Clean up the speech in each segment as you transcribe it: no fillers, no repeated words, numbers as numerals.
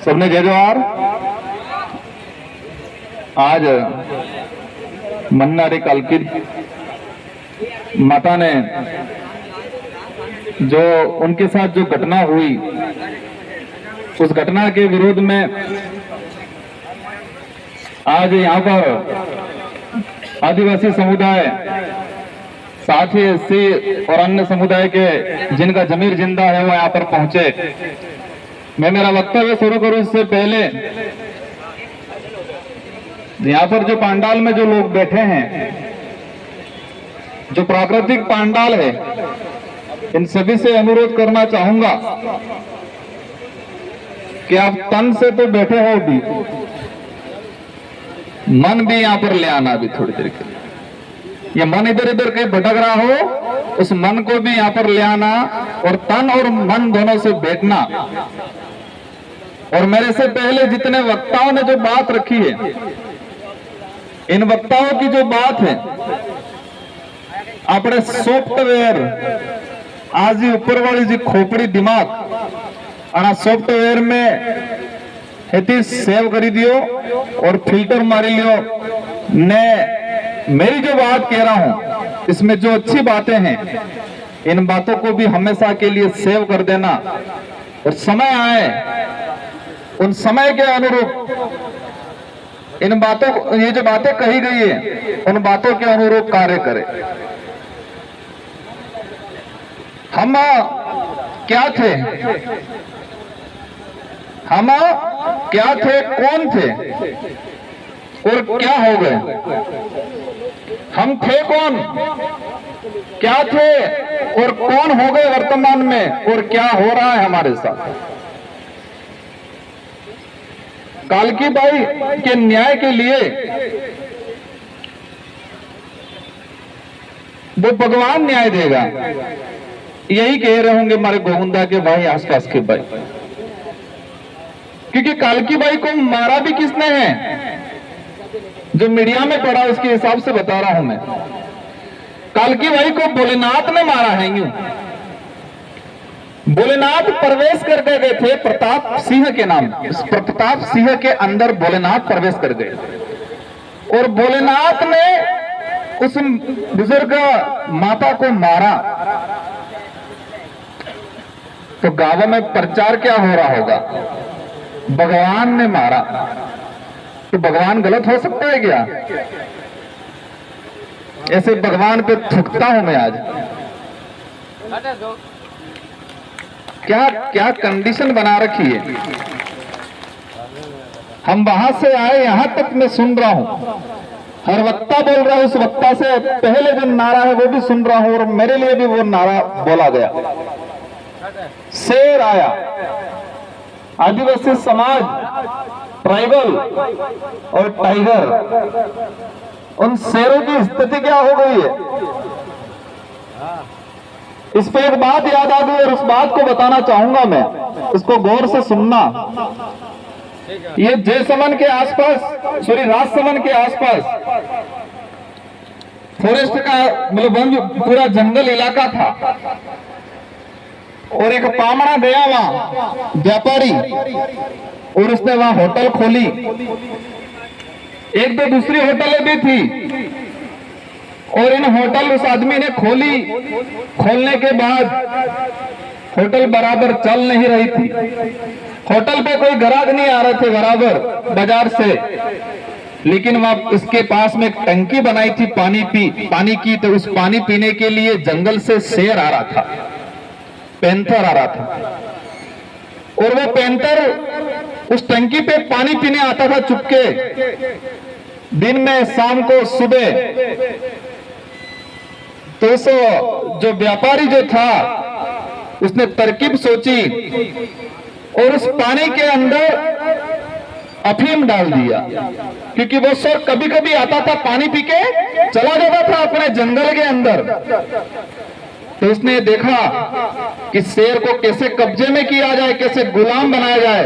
सबने जय जोहार। आज मन्नारी कालकी माता ने जो उनके साथ जो घटना हुई, उस घटना के विरोध में आज यहाँ पर आदिवासी समुदाय, साथ ही एससी और अन्य समुदाय के जिनका जमीर जिंदा है वो यहाँ पर पहुंचे। मैं मेरा वक्तव्य शुरू करूं इससे पहले यहाँ पर जो पंडाल में जो लोग बैठे हैं, जो प्राकृतिक पंडाल है, इन सभी से अनुरोध करना चाहूंगा कि आप तन से तो बैठे हो भी, मन भी यहाँ पर ले आना भी थोड़ी देर के लिए। ये मन इधर इधर कहीं भटक रहा हो, उस मन को भी यहाँ पर ले आना और तन और मन दोनों से बैठना। और मेरे से पहले जितने वक्ताओं ने जो बात रखी है, इन वक्ताओं की जो बात है, अपने सॉफ्टवेयर आज ही ऊपर वाली जी खोपड़ी दिमाग आना सॉफ्टवेयर में हेती सेव करी दियो और फिल्टर मारी लियो ने। मेरी जो बात कह रहा हूं इसमें जो अच्छी बातें हैं, इन बातों को भी हमेशा के लिए सेव कर देना और समय आए उन समय के अनुरूप इन बातों को, ये जो बातें कही गई है, उन बातों के अनुरूप कार्य करें। हम क्या थे, हम क्या थे, कौन थे और क्या हो गए। हम थे कौन, क्या थे और कौन हो गए वर्तमान में, और क्या हो रहा है हमारे साथ। कालकी बाई के न्याय के लिए वो भगवान न्याय देगा, यही कह रहे होंगे हमारे गोविंदा के भाई, आसपास के भाई। क्योंकि कालकी बाई को मारा भी किसने है, जो मीडिया में पड़ा उसके हिसाब से बता रहा हूं मैं। कालकी बाई को भोलेनाथ ने मारा है। यूं भोलेनाथ प्रवेश कर गए थे प्रताप सिंह के नाम, प्रताप सिंह के अंदर भोलेनाथ प्रवेश कर गए और भोलेनाथ ने उस बुजुर्ग माता को मारा। तो गांव में प्रचार क्या हो रहा होगा, भगवान ने मारा। तो भगवान गलत हो सकता है क्या? ऐसे भगवान पे थूकता हूं मैं आज। क्या क्या कंडीशन बना रखी है। हम वहां से आए, यहां तक मैं सुन रहा हूं, हर वक्ता बोल रहा है, उस वक्ता से पहले जो नारा है वो भी सुन रहा हूं और मेरे लिए भी वो नारा बोला गया। शेर आया, आदिवासी समाज, ट्राइबल और टाइगर, उन शेरों की स्थिति क्या हो गई है। इस पे एक बात याद आ गई और उस बात को बताना चाहूंगा मैं, इसको गौर से सुनना। ये जयसमन के आसपास, सॉरी राजसमन के आसपास फॉरेस्ट का मतलब वन, पूरा जंगल इलाका था और एक पामड़ा गया वहां व्यापारी और उसने वहां होटल खोली। एक दो दूसरी होटलें भी थी और इन होटल उस आदमी ने खोली। खोलने के बाद होटल बराबर चल नहीं रही थी, होटल पे कोई ग्राहक नहीं आ रहे थे बराबर बाजार से, लेकिन वहां उसके पास में एक टंकी बनाई थी पानी की। तो उस पानी पीने के लिए जंगल से शेर आ रहा था, पैंथर आ रहा था और वो पैंथर उस टंकी पे पानी पीने आता था चुपके, दिन में, शाम को, सुबह। तो उस जो व्यापारी जो था उसने तरकीब सोची और उस पानी के अंदर अफीम डाल दिया, क्योंकि वो शेर कभी कभी आता था पानी पी के चला जाता था अपने जंगल के अंदर। तो उसने देखा कि शेर को कैसे कब्जे में किया जाए, कैसे गुलाम बनाया जाए,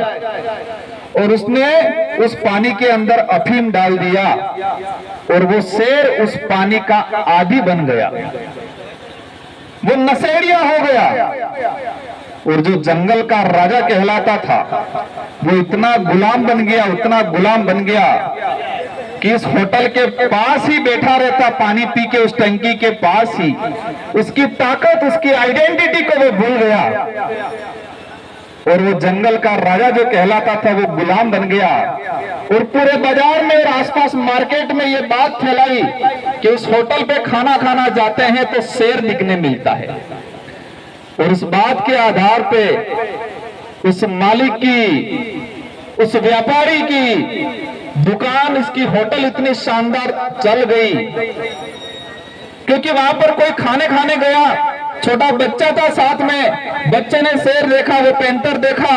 और उसने उस पानी के अंदर अफीम डाल दिया और वो शेर उस पानी का आदी बन गया, वो नशेड़िया हो गया। और जो जंगल का राजा कहलाता था वो इतना गुलाम बन गया, उतना गुलाम बन गया कि इस होटल के पास ही बैठा रहता, पानी पी के उस टंकी के पास ही। उसकी ताकत, उसकी आइडेंटिटी को वो भूल गया और वो जंगल का राजा जो कहलाता था वो गुलाम बन गया। और पूरे बाजार में और आसपास मार्केट में ये बात फैलाई कि उस होटल पे खाना खाना जाते हैं तो शेर दिखने मिलता है। और उस बात के आधार पे उस मालिक की, उस व्यापारी की दुकान, इसकी होटल इतनी शानदार चल गई क्योंकि वहां पर कोई खाने गया, छोटा बच्चा था साथ में, बच्चे ने शेर देखा, वो पैंतर देखा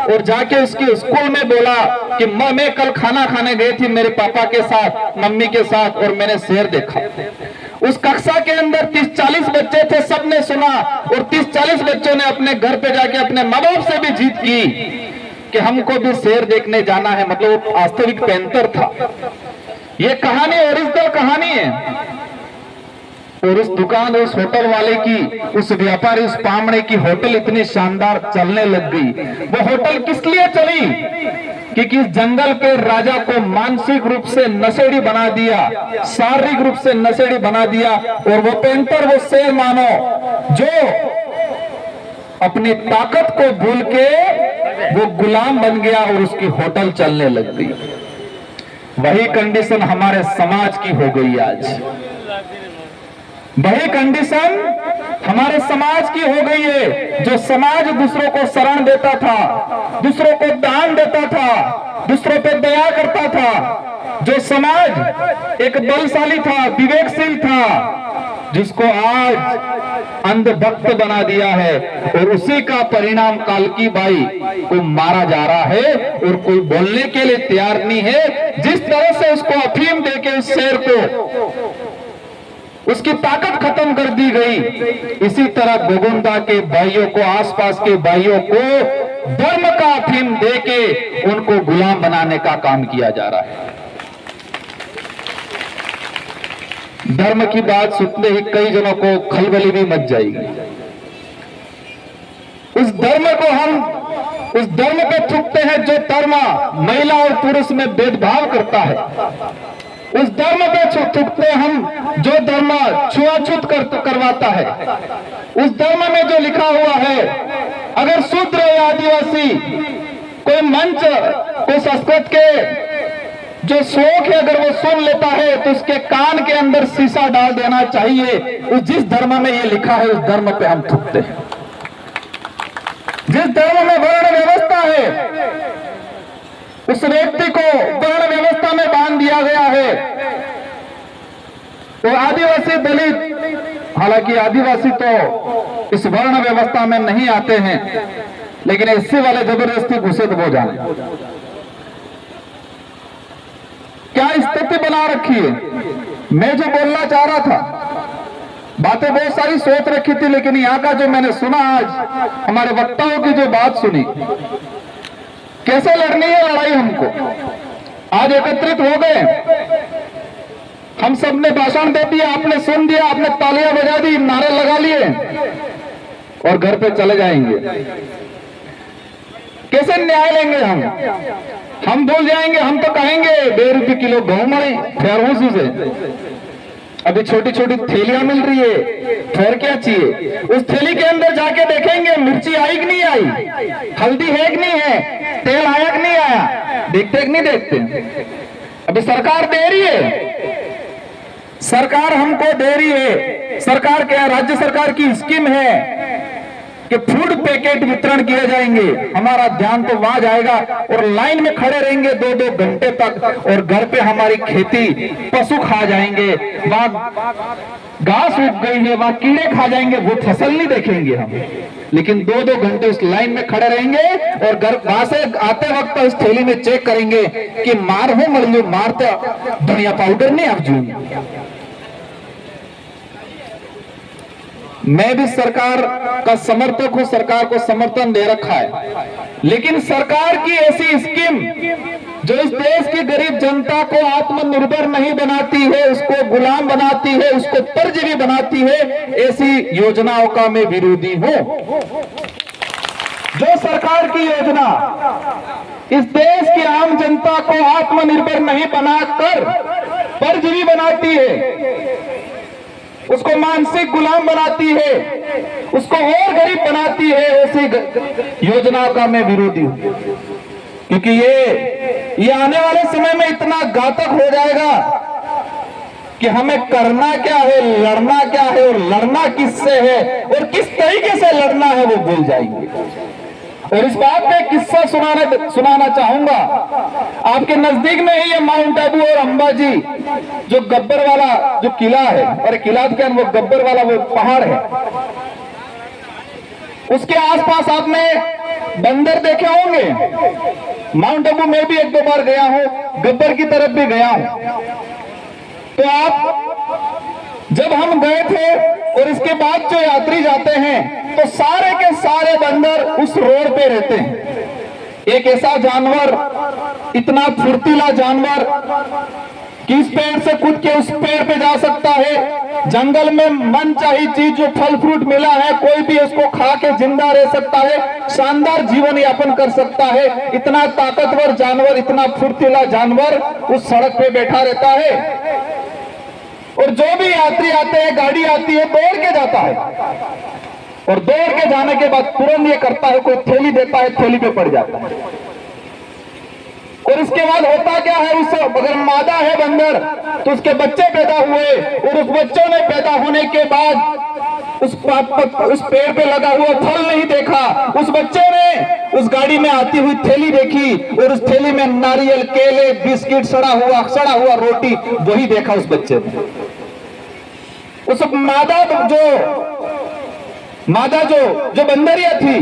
और जाके उसकी स्कूल में बोला कि मैं कल खाना खाने गई थी मेरे पापा के साथ, मम्मी के साथ, और मैंने शेर देखा। उस कक्षा के अंदर 30-40 बच्चे थे, सबने सुना और 30-40 बच्चों ने अपने घर पे जाके अपने माँ बाप से भी जीत की कि हमको भी शेर देखने जाना है। मतलब वो वास्तविक पैंतर था। ये कहानी ओरिजिनल कहानी है। और उस दुकान, उस होटल वाले की, उस व्यापारी, उस पामड़े की होटल इतनी शानदार चलने लग गई। वो होटल किस लिए चली? क्योंकि इस जंगल के राजा को मानसिक रूप से नशेड़ी बना दिया, शारीरिक रूप से नशेड़ी बना दिया। और वो पैंतर, वो शेर मानो, जो अपनी ताकत को भूल के वो गुलाम बन गया और उसकी होटल चलने लग गई। वही कंडीशन हमारे समाज की हो गई आज। वही कंडीशन हमारे समाज की हो गई है। जो समाज दूसरों को शरण देता था, दूसरों को दान देता था, दूसरों पे दया करता था, जो समाज एक बलशाली था, विवेकशील था, जिसको आज अंधभक्त बना दिया है। और उसी का परिणाम कालकी बाई को मारा जा रहा है और कोई बोलने के लिए तैयार नहीं है। जिस तरह से उसको अफीम देके उस शेर को उसकी ताकत खत्म कर दी गई, इसी तरह गोगुंदा के भाइयों को, आसपास के भाइयों को धर्म का अफीम देके उनको गुलाम बनाने का काम किया जा रहा है। धर्म की बात सुनते ही कई जनों को खलबली भी मच जाएगी। उस धर्म को हम उस धर्म पे थूकते हैं जो धर्म महिला और पुरुष में भेदभाव करता है। उस धर्म पे थूकते हम जो धर्म छुआछूत करवाता है। उस धर्म में जो लिखा हुआ है, अगर शूद्र या आदिवासी कोई मंच, कोई संस्कृत के जो श्लोक है अगर वो सुन लेता है तो उसके कान के अंदर शीशा डाल देना चाहिए। उस जिस धर्म में ये लिखा है उस धर्म पे हम थूकते हैं। जिस धर्म में वर्ण व्यवस्था है उस व्यक्ति को वर्ण व्यवस्था में बांध दिया गया है। तो आदिवासी, दलित, हालांकि आदिवासी तो इस वर्ण व्यवस्था में नहीं आते हैं, लेकिन एससी वाले जबरदस्ती घुसे तो वो जाने क्या स्थिति बना रखी है। मैं जो बोलना चाह रहा था, बातें बहुत सारी सोच रखी थी, लेकिन यहाँ का जो मैंने सुना, आज हमारे वक्ताओं की जो बात सुनी, कैसे लड़नी है लड़ाई हमको। आज एकत्रित हो गए, हम सब ने भाषण दे दिया, आपने सुन दिया, आपने तालियां बजा दी, नारे लगा लिए और घर पे चले जाएंगे। कैसे न्याय लेंगे हम भूल जाएंगे। हम तो कहेंगे 1.5 रुपये किलो गेहूं मरे फेरहूसू से, अभी छोटी छोटी थैलियां मिल रही है, फिर क्या चाहिए। उस थैली के अंदर जाके देखेंगे मिर्ची आई कि नहीं आई, हल्दी है कि नहीं है, तेल आया कि नहीं आया, देखते कि नहीं देखते। अभी सरकार दे रही है, सरकार हमको दे रही है। सरकार क्या, राज्य सरकार की स्कीम है कि फूड पैकेट वितरण किए जाएंगे। हमारा ध्यान तो वहां जाएगा और लाइन में खड़े रहेंगे 2-2 घंटे तक, और घर पे हमारी खेती पशु खा जाएंगे, वहां घास उग गई है, वहां कीड़े खा जाएंगे, वो फसल नहीं देखेंगे हम, लेकिन 2-2 घंटे उस लाइन में खड़े रहेंगे और घर वहां से आते वक्त उस थैली में चेक करेंगे कि मार हो मर मारते धनिया पाउडर नहीं आप जू। मैं भी सरकार का समर्थक हूं, सरकार को समर्थन दे रखा है, लेकिन सरकार की ऐसी स्कीम जो इस देश की गरीब जनता को आत्मनिर्भर नहीं बनाती है, उसको गुलाम बनाती है, उसको परजीवी बनाती है, ऐसी योजनाओं का मैं विरोधी हूं। जो सरकार की योजना इस देश की आम जनता को आत्मनिर्भर नहीं बनाकर परजीवी बनाती है, उसको मानसिक गुलाम बनाती है, उसको और गरीब बनाती है, ऐसी योजनाओं का मैं विरोधी हूं। क्योंकि ये आने वाले समय में इतना घातक हो जाएगा कि हमें करना क्या है, लड़ना क्या है, और लड़ना किससे है और किस तरीके से लड़ना है वो भूल जाएंगे। और इस बात पे किस्सा सुनाना चाहूंगा। आपके नजदीक में ही ये माउंट आबू और अंबाजी जो गब्बर वाला जो किला है, और किला क्या वो गब्बर वाला वो पहाड़ है, उसके आसपास आपने बंदर देखे होंगे। माउंट आबू में भी एक दो बार गया हूं, गब्बर की तरफ भी गया हूं। तो आप जब हम गए थे और इसके बाद जो यात्री जाते हैं तो सारे के सारे बंदर उस रोड पे रहते हैं। एक ऐसा जानवर, इतना फुर्तीला जानवर कि इस पेड़ से कूद के उस पेड़ पे जा सकता है। जंगल में मनचाही चीज जो फल फ्रूट मिला है कोई भी उसको खा के जिंदा रह सकता है, शानदार जीवन यापन कर सकता है। इतना ताकतवर जानवर, इतना फुर्तीला जानवर उस सड़क पे बैठा रहता है। और जो भी यात्री आते हैं, गाड़ी आती है, दौड़ के जाता है, और दौड़ के जाने के बाद तुरंत ये करता है, कोई थैली देता है, थैली पे पड़ जाता है। और इसके बाद होता क्या है, उस अगर मादा है बंदर तो उसके बच्चे पैदा हुए, और उस बच्चों ने पैदा होने के बाद उस पेड़ पे लगा हुआ फल नहीं देखा, उस बच्चे ने उस गाड़ी में आती हुई थैली देखी, और उस थैली में नारियल, केले, बिस्किट, सड़ा हुआ रोटी, वही देखा उस बच्चे ने। उस मादा जो बंदरिया थी,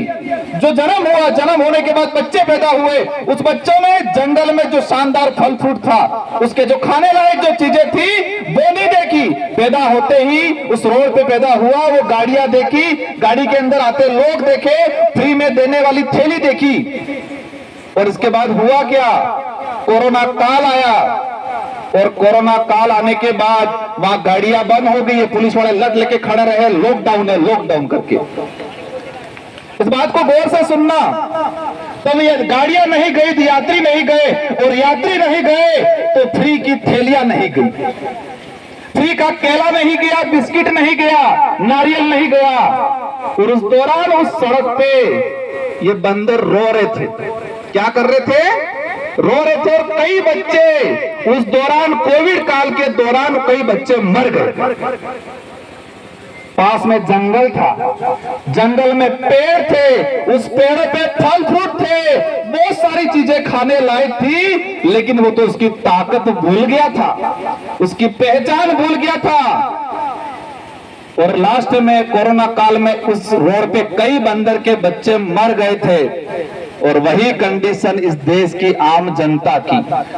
जो जन्म होने के बाद बच्चे पैदा हुए, उस बच्चों ने जंगल में जो शानदार फल फ्रूट था, उसके जो खाने लायक जो चीजें थी वो नहीं देखी। पैदा होते ही उस रोड पे पैदा हुआ, वो गाड़ियां देखी, गाड़ी के अंदर आते लोग देखे, फ्री में देने वाली थैली देखी। और इसके बाद हुआ क्या, कोरोना काल आया, और कोरोना काल आने के बाद वहां गाड़ियां बंद हो गई है, पुलिस वाले लट लेके खड़े रहे, लॉकडाउन है, लॉकडाउन करके। इस बात को गौर से सुनना। तब ये गाड़ियां नहीं गई, यात्री नहीं गए, और यात्री नहीं गए तो फ्री की थैलियां नहीं गई, फ्री का केला नहीं गया, बिस्किट नहीं गया, नारियल नहीं गया। और उस दौरान उस सड़क पे ये बंदर रो रहे थे। क्या कर रहे थे? रो रहे थे। और कई बच्चे उस दौरान, कोविड काल के दौरान कई बच्चे मर गए। पास में जंगल था, जंगल में पेड़ थे, उस पेड़ पे फल फ्रूट थे, बहुत सारी चीजें खाने लायक थी, लेकिन वो तो उसकी ताकत भूल गया था, उसकी पहचान भूल गया था। और लास्ट में कोरोना काल में उस रोड पे कई बंदर के बच्चे मर गए थे। और वही कंडीशन इस देश की आम जनता की,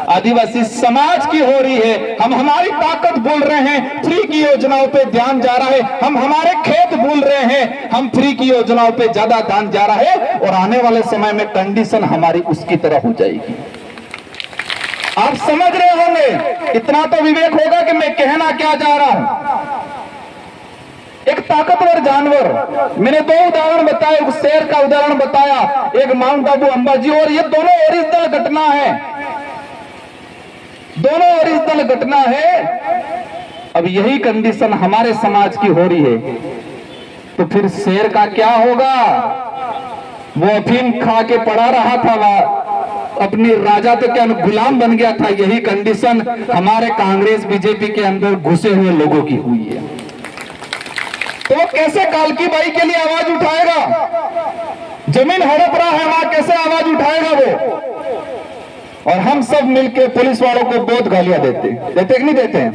आदिवासी समाज की हो रही है। हम हमारी ताकत भूल रहे हैं, फ्री की योजनाओं पे ध्यान जा रहा है, हम हमारे खेत भूल रहे हैं, हम फ्री की योजनाओं पे ज्यादा ध्यान जा रहा है, और आने वाले समय में कंडीशन हमारी उसकी तरह हो जाएगी। आप समझ रहे होंगे, इतना तो विवेक होगा कि मैं कहना क्या जा रहा हूं। एक ताकतवर जानवर, मैंने दो उदाहरण बताए, एक शेर का उदाहरण बताया, एक माउंट आबू अंबाजी, और ये दोनों ओरिजिनल घटना है, दोनों ओरिजिनल घटना है। अब यही कंडीशन हमारे समाज की हो रही है, तो फिर शेर का क्या होगा? वो अफीम खा के पड़ा रहा था, अपनी राजा तो क्या गुलाम बन गया था। यही कंडीशन हमारे कांग्रेस बीजेपी के अंदर घुसे हुए लोगों की हुई है। तो कैसे कालकी बाई के लिए आवाज उठाएगा? जमीन हड़प रहा है वहां, कैसे आवाज उठाएगा वो? और हम सब मिलके पुलिस वालों को बहुत गालियां देते कि नहीं देते हैं?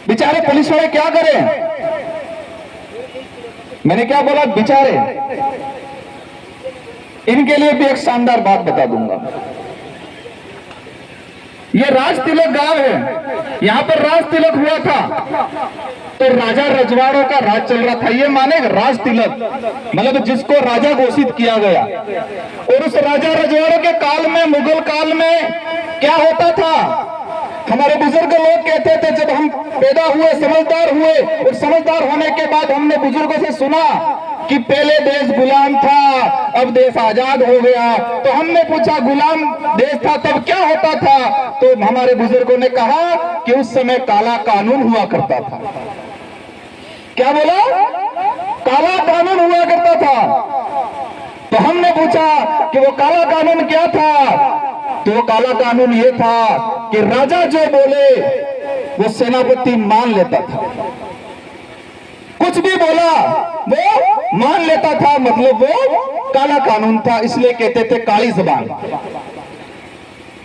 बेचारे पुलिस वाले क्या करें? मैंने क्या बोला? बेचारे। इनके लिए भी एक शानदार बात बता दूंगा। ये राज तिलक गांव है, यहां पर राज तिलक हुआ था, तो राजा रजवाड़ों का राज चल रहा था। ये माने राज तिलक मतलब जिसको राजा घोषित किया गया। और उस राजा रजवाड़ों के काल में, मुगल काल में क्या होता था? हमारे बुजुर्ग लोग कहते थे, जब हम पैदा हुए, समझदार हुए, और समझदार होने के बाद हमने बुजुर्गों से सुना कि पहले देश गुलाम था, अब देश आजाद हो गया। तो हमने पूछा गुलाम देश था तब क्या होता था? तो हमारे बुजुर्गों ने कहा कि उस समय काला कानून हुआ करता था। क्या बोला? काला कानून हुआ करता था। तो हमने पूछा कि वो काला कानून क्या था? तो वो काला कानून ये था कि राजा जो बोले वो सेनापति मान लेता था, कुछ भी बोला वो मान लेता था, मतलब वो काला कानून था, इसलिए कहते थे काली जबान।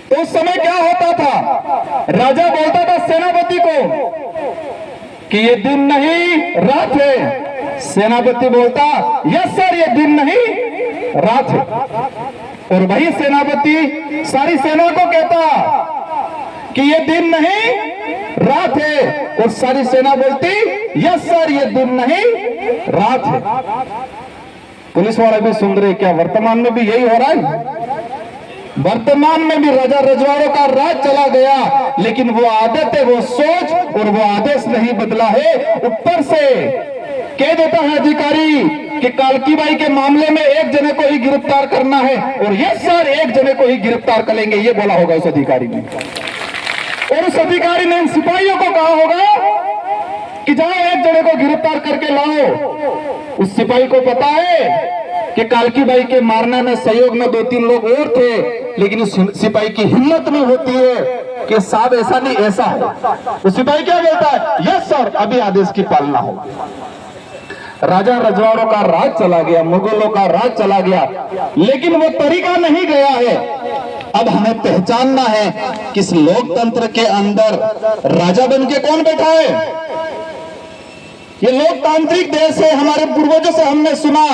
तो उस समय क्या होता था? राजा बोलता था सेनापति को कि ये दिन नहीं रात है। सेनापति बोलता यस सर ये दिन नहीं रात है। और वही सेनापति सारी सेना को कहता कि ये दिन नहीं रात है, और सारी सेना बोलती यस सर ये दिन नहीं रात है। पुलिस वाले भी सुन रहे, क्या वर्तमान में भी यही हो रहा है? वर्तमान में भी राजा रजवाड़ों का राज चला गया, लेकिन वो आदत है, वो सोच और वो आदेश नहीं बदला है। ऊपर से कह देता है अधिकारी कि कालकी बाई के मामले में एक जने को ही गिरफ्तार करना है, और यस सर एक जने को ही गिरफ्तार करेंगे, ये बोला होगा उस अधिकारी ने। और उस अधिकारी ने इन सिपाहियों को कहा होगा कि जाओ एक जने को गिरफ्तार करके लाओ। उस सिपाही को पता है कि कालकी बाई के मारने में सहयोग में 2-3 लोग और थे, लेकिन उस सिपाही की हिम्मत नहीं होती है कि साहब ऐसा नहीं ऐसा है। उस सिपाही क्या बोलता है? यस सर अभी आदेश की पालना हो। राजा रजवाड़ों का राज चला गया, मुगलों का राज चला गया, लेकिन वो तरीका नहीं गया है। अब हमें पहचानना है कि इस लोकतंत्र के अंदर राजा बन के कौन बैठा है। ये लोकतांत्रिक देश है। हमारे पूर्वजों से हमने सुना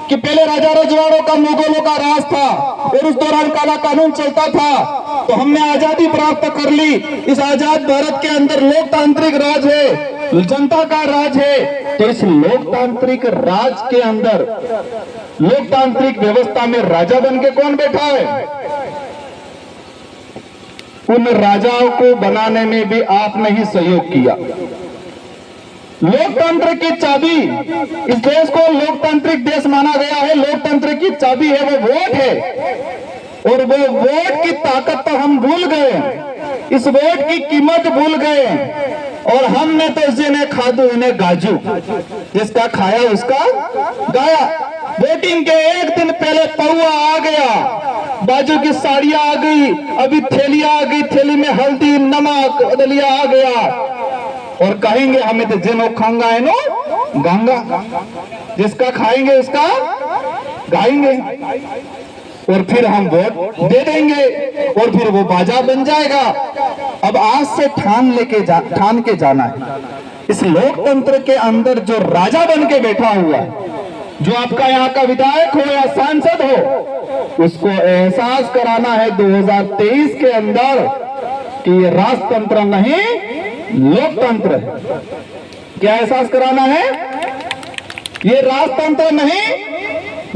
कि पहले राजा रजवाड़ों का मुगलों का राज था, और उस दौरान काला कानून चलता था। तो हमने आजादी प्राप्त कर ली। इस आजाद भारत के अंदर लोकतांत्रिक राज है, जनता का राज है। तो इस लोकतांत्रिक राज के अंदर, लोकतांत्रिक व्यवस्था में राजा बन के कौन बैठा है? उन राजाओं को बनाने में भी आपने ही सहयोग किया। लोकतंत्र की चाबी, इस देश को लोकतांत्रिक देश माना गया है, लोकतंत्र की चाबी है वो वोट है। और वो वोट की ताकत तो हम भूल गए, इस वोट की कीमत भूल गए। और हमने तो जिन्हें खादू इन्हें गाजू, जिसका खाया उसका गाया। वोटिंग के एक दिन पहले पौआ आ गया, बाजू की साड़ियां आ गई, अभी थैलियां आ गई, थैली में हल्दी नमक दलिया आ गया, और कहेंगे हमें तो जिनो खांगा है नो गांगा, जिसका खाएंगे उसका गाएंगे, और फिर हम वोट दे देंगे, और फिर वो बाजा बन जाएगा। अब आज से ठान के जाना है। इस लोकतंत्र के अंदर जो राजा बन के बैठा हुआ है, जो आपका यहाँ का विधायक हो या सांसद हो, उसको एहसास कराना है 2023 के अंदर कि ये राजतंत्र नहीं लोकतंत्र है। क्या एहसास कराना है? ये राजतंत्र नहीं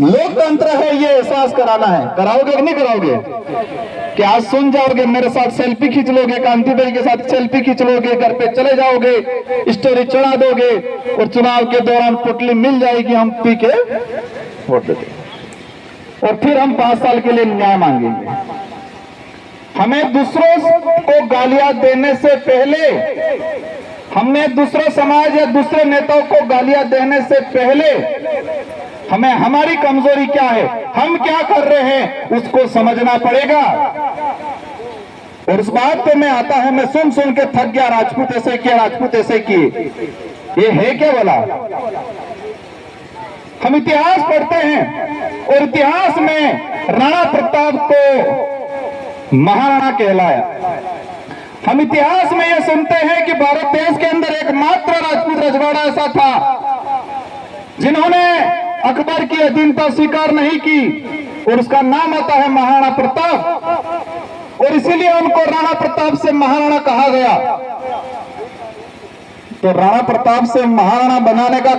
लोकतंत्र है, ये एहसास कराना है। कराओगे कि नहीं कराओगे? क्या आज सुन जाओगे, मेरे साथ सेल्फी खींच लोगे, कांति भाई के साथ सेल्फी खींच लोगे, घर पे चले जाओगे, स्टोरी चढ़ा दोगे, और चुनाव के दौरान पुतली मिल जाएगी, हम पी के वोट दे देंगे, और फिर हम 5 साल के लिए न्याय मांगेंगे। हमें दूसरों को गालियां देने से पहले, हमने दूसरे समाज या दूसरे नेताओं को गालियां देने से पहले हमें हमारी कमजोरी क्या है, हम क्या कर रहे हैं, उसको समझना पड़ेगा। और उस बात पे मैं आता है, मैं सुन के थक गया, राजपूत ऐसे किया, राजपूत ऐसे किए, ये है क्या बोला? हम इतिहास पढ़ते हैं, और इतिहास में राणा प्रताप को महाराणा कहलाया। हम इतिहास में यह सुनते हैं कि भारत देश के अंदर एकमात्र राजपूत रजवाड़ा ऐसा था जिन्होंने अकबर की अधीनता स्वीकार नहीं की, और उसका नाम आता है महाराणा प्रताप, और इसीलिए उनको राणा प्रताप से महाराणा कहा गया। तो राणा प्रताप से महाराणा बनाने का